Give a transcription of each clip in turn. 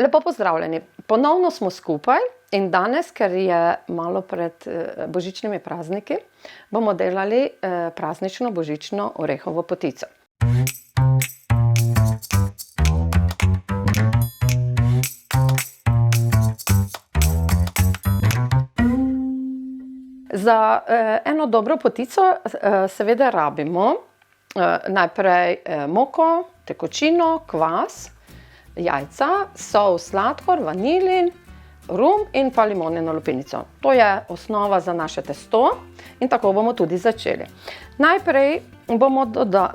Lepo pozdravljeni. Ponovno smo skupaj in danes, ker je malo pred božičnimi prazniki, bomo delali praznično božično orehovo potico. Za eno dobro potico seveda rabimo najprej moko, tekočino, kvas, jajca, sol, sladkor, vanilin, rum in pa limonino lupinico. To je osnova za naše testo in tako bomo tudi začeli. Najprej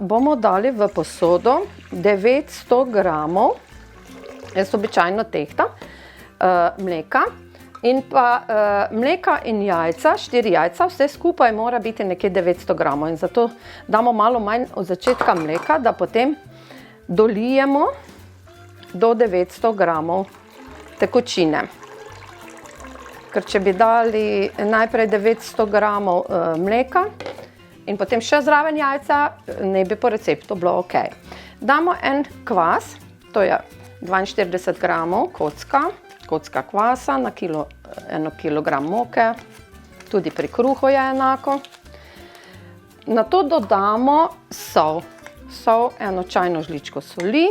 bomo dali v posodo 900 gramov, jaz običajno tehtam, mleka. In pa mleka in jajca, 4 jajca, vse skupaj mora biti nekje 900 gramov. In zato damo malo manj od začetka mleka, da potem dolijemo do 900 gramov tekočine. Ker če bi dali najprej 900 gramov mleka in potem še zraven jajca, ne bi po receptu bilo ok. Damo en kvas, to je 42 gramov kocka kvasa na 1 kilogram moke, tudi pri kruhu je enako. Nato dodamo sol, eno čajno žličko soli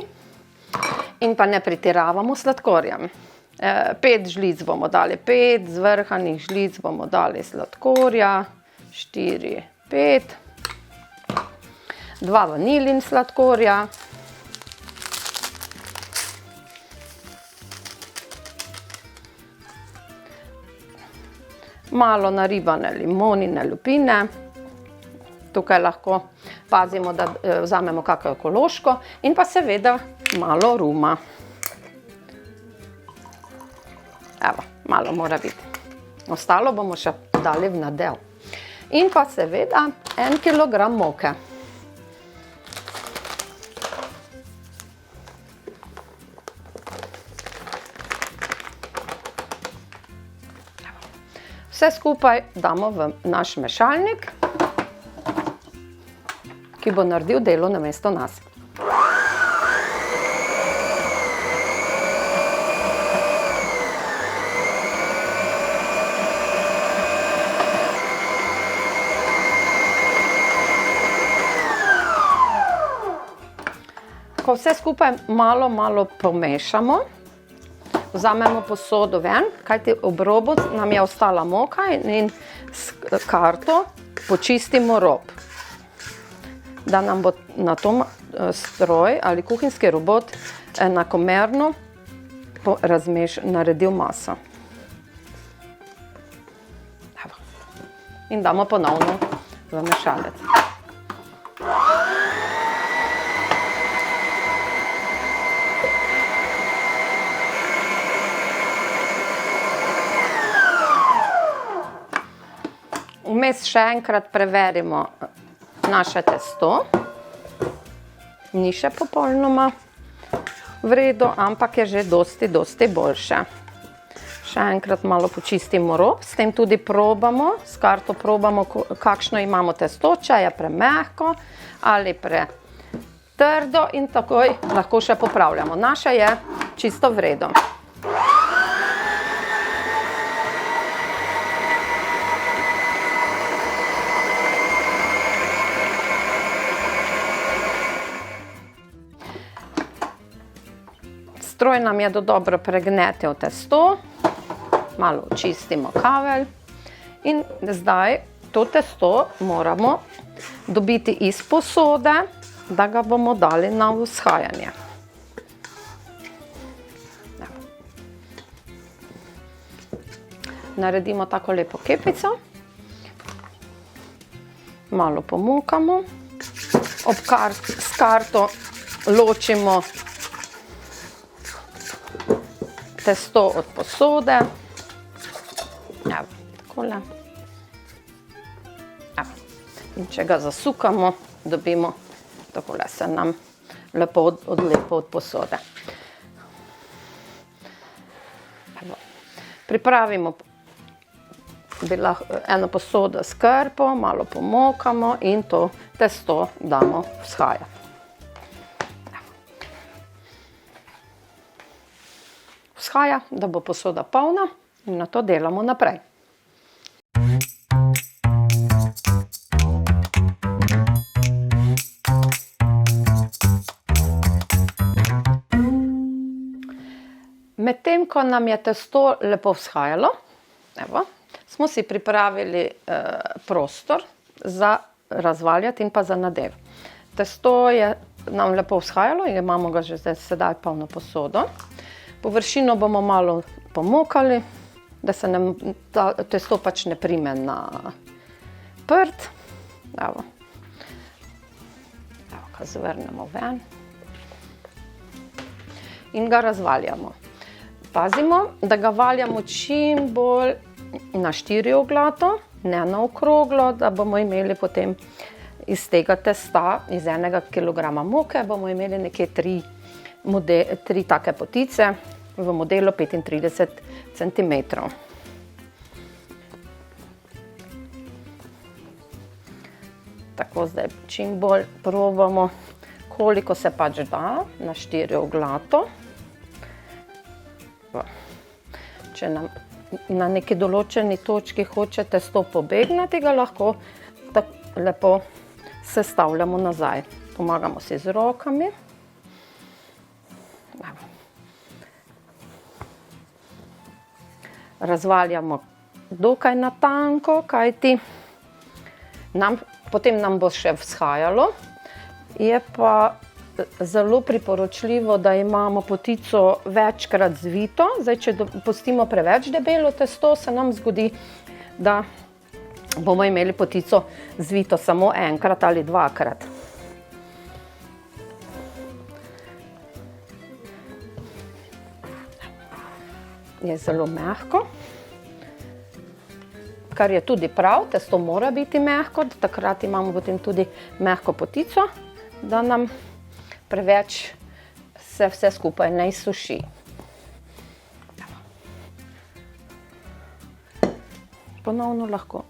in pa ne pretiravamo sladkorjem. 5 žlic bomo dali, 5 zvrhanih žlic bomo dali sladkorja, 4, 5, 2 vanilin sladkorja, malo naribane limonine lupine, tukaj lahko pazimo, da vzamemo kako ekološko in pa seveda malo ruma. Evo, malo mora biti. Ostalo bomo še dali v nadev. In pa seveda 1 kilogram moke. Vse skupaj damo v naš mešalnik, ki bo naredil delo namesto nas. Ko vse skupaj malo pomešamo, vzamemo posodo ven, kajti ob robu nam je ostala moka in s karto počistimo rob, da nam bo na tom stroj ali kuhinjski robot enakomerno naredil maso. In damo ponovno v mešalec. Vmes še enkrat preverimo naše testo. Ni še popolnoma v redu, ampak je že dosti boljše. Še enkrat malo počistimo rob, s tem tudi probamo, s karto probamo, kakšno imamo testo, če je premehko ali pretrdo in takoj lahko še popravljamo. Naše je čisto v redu. Stroj nam je dobro pregnetel testo, malo očistimo kavelj in zdaj to testo moramo dobiti iz posode, da ga bomo dali na vzhajanje. Naredimo tako lepo kepico, malo pomukamo, s karto ločimo testo od posode. Evo, takole. Evo. In če ga zasukamo, dobimo, takole se nam lepo odlepo od posode. Evo. Pripravimo eno posodo s krpo, malo pomokamo in to testo damo vzhajati. vzhaja, da bo posoda polna in nato delamo naprej. Medtem, ko nam je testo lepo vzhajalo, evo, smo si pripravili prostor za razvaljati in pa za nadev. Testo je nam lepo vzhajalo in imamo ga že sedaj polno posodo. Površino bomo malo pomokali, da se nam testo pač ne prime na prt. Evo, ga zvrnemo ven in ga razvaljamo. Pazimo, da ga valjamo čim bolj na štirioglato, ne na okroglo, da bomo imeli potem iz tega testa, iz 1 kilograma moke, bomo imeli nekje 3 take potice v modelu 35 cm. Tako zdaj čim bolj probamo, koliko se pač da na štirioglato. Če nam na neki določeni točki hoče testo pobegnati, ga lahko tako lepo sestavljamo nazaj. Pomagamo si z rokami. Razvaljamo dokaj na tanko, kajti potem nam bo še vzhajalo. Je pa zelo priporočljivo, da imamo potico večkrat zvito. Zdaj, če pustimo preveč debelo testo, se nam zgodi, da bomo imeli potico zvito samo enkrat ali dvakrat. Je zelo mehko, kar je tudi prav, testo mora biti mehko, takrat imamo potem tudi mehko potico, da nam preveč se vse skupaj ne izsuši. Ponovno lahko,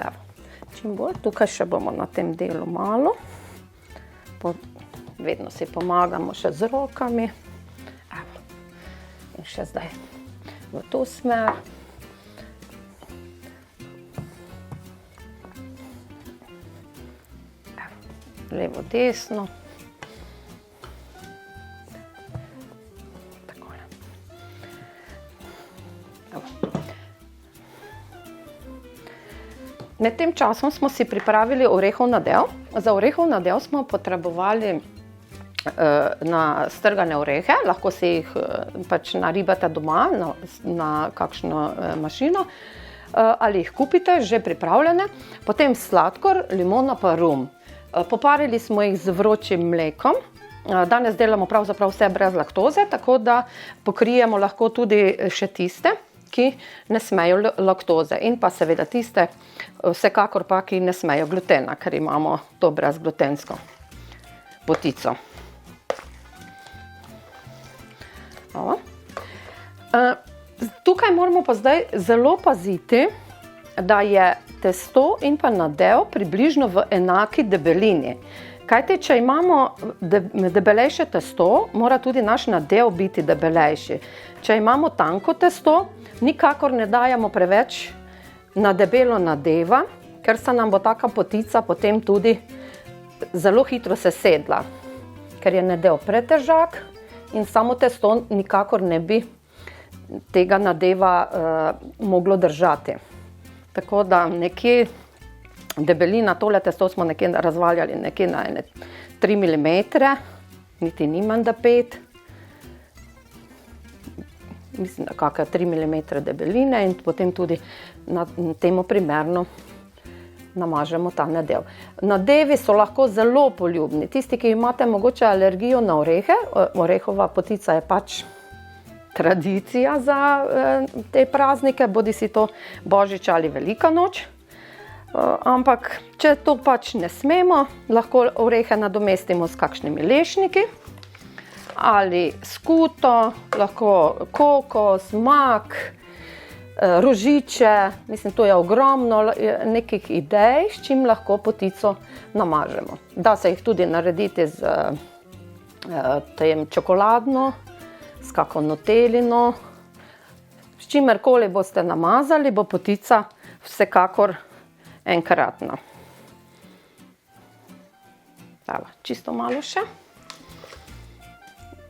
čim bolj, tukaj še bomo na tem delu malo, vedno si pomagamo še z rokami, in še zdaj v to smer. Levo, desno. Med tem časom smo si pripravili orehov nadev. Za orehov nadev smo potrebovali strgane orehe, lahko si jih pač naribate doma na kakšno mašino ali jih kupite že pripravljene. Potem sladkor, limono pa rum. Poparili smo jih z vročim mlekom. Danes delamo pravzaprav vse brez laktoze, tako da pokrijemo lahko tudi še tiste, ki ne smejo laktoze, in pa seveda tiste, vsekakor pa, ki ne smejo glutena, ker imamo to brezglutensko potico. Tukaj moramo pa zdaj zelo paziti, da je testo in pa nadev približno v enaki debelini. Kajti, če imamo debelejše testo, mora tudi naš nadev biti debelejši. Če imamo tanko testo, nikakor ne dajemo preveč na debelo nadeva, ker se nam bo taka potica potem tudi zelo hitro sesedla, ker je nadev pretežak in samo testo nikakor ne bi tega nadeva moglo držati. Tako da nekje debelina, tole testo smo nekje razvaljali nekje na 3 mm, niti ni manj da 5. Mislim, da kakšne 3 mm debeline, in potem tudi na temu primerno namažemo ta nadev. Nadevi so lahko zelo poljubni. Tisti, ki imate mogoče alergijo na orehe, orehova potica je pač tradicija za te praznike, bodi si to Božič ali Velika noč. Ampak, če to pač ne smemo, lahko orehe nadomestimo s kakšnimi lešniki ali skuto, lahko kokos, mak, rožiče. Mislim, to je ogromno nekih idej, s čim lahko potico namažemo. Da se jih tudi narediti z tem čokoladno, s kako nutelino, S čimerkoli boste namazali, bo potica vsekakor enkratna. Evo, čisto malo še.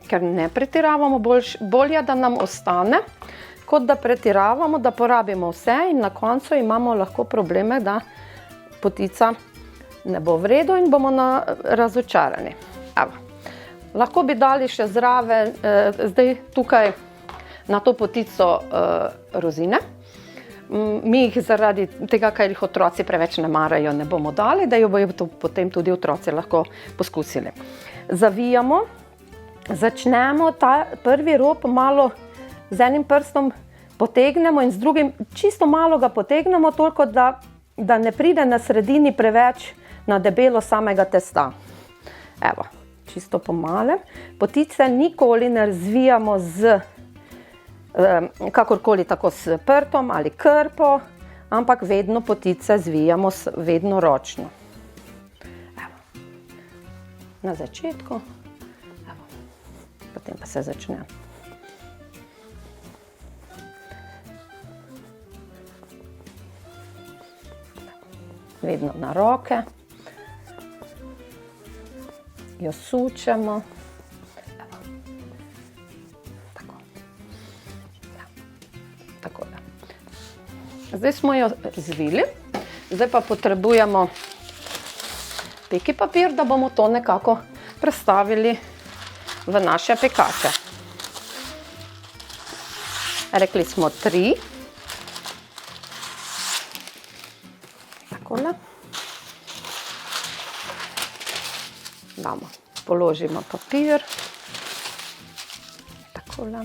Ker ne pretiravamo, bolje, da nam ostane, kot da pretiravamo, da porabimo vse in na koncu imamo lahko probleme, da potica ne bo v redu in bomo razočarani. Evo. Lahko bi dali še zraven, zdaj tukaj na to potico rozine. Mi jih zaradi tega, ker jih otroci preveč ne marajo, ne bomo dali, da jo bojo potem tudi otroci lahko poskusili. Zavijamo. Začnemo ta prvi rob malo z enim prstom potegnemo in z drugim čisto malo ga potegnemo, toliko da ne pride na sredini preveč na debelo samega testa. Evo, čisto po malem. Potice nikoli ne razvijamo z kakorkoli tako s prtom ali krpo, ampak vedno potice zvijamo vedno ročno. Evo. Na začetku. Potem pa se začne. Vedno na roke. Jo sučemo. Tako. Ja. Tako da. Zdaj smo jo zvili. Zdaj pa potrebujemo peki papir, da bomo to nekako prestavili v naše pekače. Rekli smo 3. Takole. Damo, položimo papir. Takole.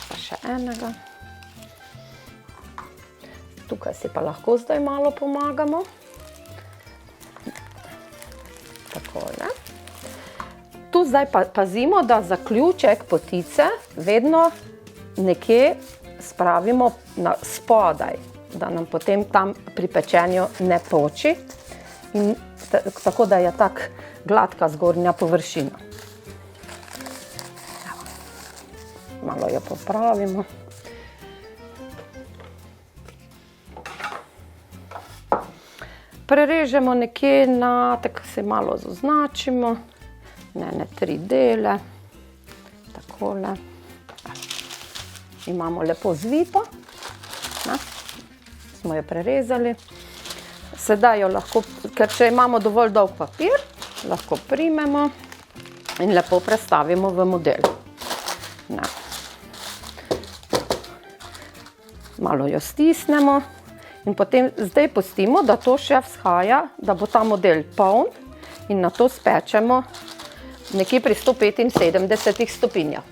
Pa še enega. Tukaj si pa lahko zdaj malo pomagamo. Takole. Tu zdaj pazimo, da zaključek potice vedno nekje spravimo spodaj, da nam potem tam pri pečenju ne poči in tako, da je tak gladka zgornja površina. Malo jo popravimo. Prerežemo nekje na, tako se malo zaznačimo. Ne 3 dele, takole. Imamo lepo zvito, smo jo prerezali. Sedaj jo lahko, ker če imamo dovolj dolg papir, lahko primemo in lepo prestavimo v model. Malo jo stisnemo in potem zdaj pustimo, da to še vzhaja, da bo ta model poln in nato spečemo nekje pri 175 stopinjah.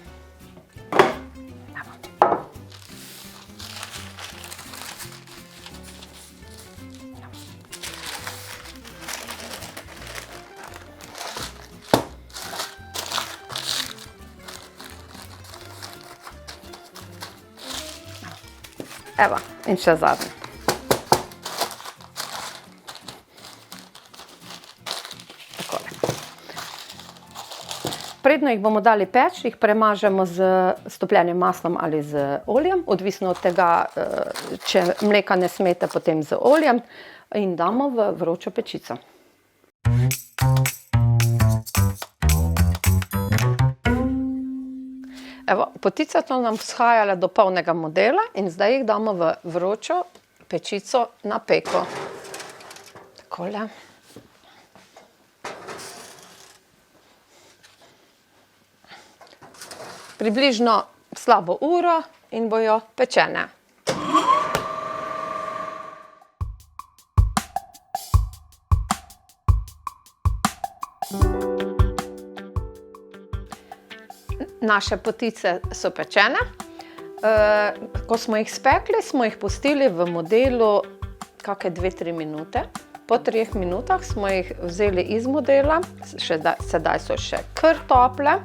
Evo, in še zadnji. Predno jih bomo dali peč, jih premažemo z stopljenim maslom ali z oljem, odvisno od tega, če mleka ne smete, potem z oljem, in damo v vročo pečico. Evo, potica so nam vzhajale do polnega modela in zdaj jih damo v vročo pečico na peko. Takole. Približno slabo uro in bojo pečene. Naše potice so pečene. Ko smo jih spekli, smo jih pustili v modelu kakšne 2-3 minute. Po 3 minutah smo jih vzeli iz modela, sedaj so še kar tople.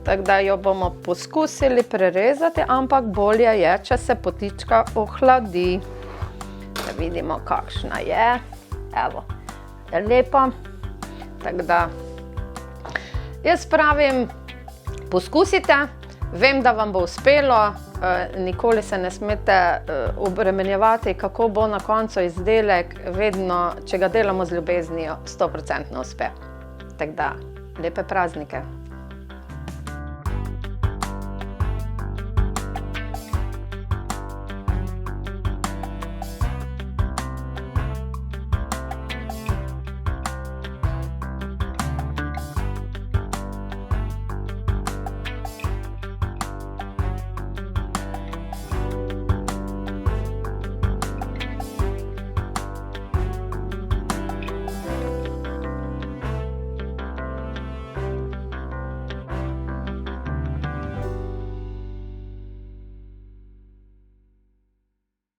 Tako da jo bomo poskusili prerezati, ampak bolje je, če se potička ohladi. Da vidimo, kakšna je. Evo, je lepa. Tako da jaz pravim, poskusite, Vem, da vam bo uspelo, nikoli se ne smete obremenjevati, kako bo na koncu izdelek, vedno, če ga delamo z ljubeznijo, 100% uspe. Tako da, lepe praznike!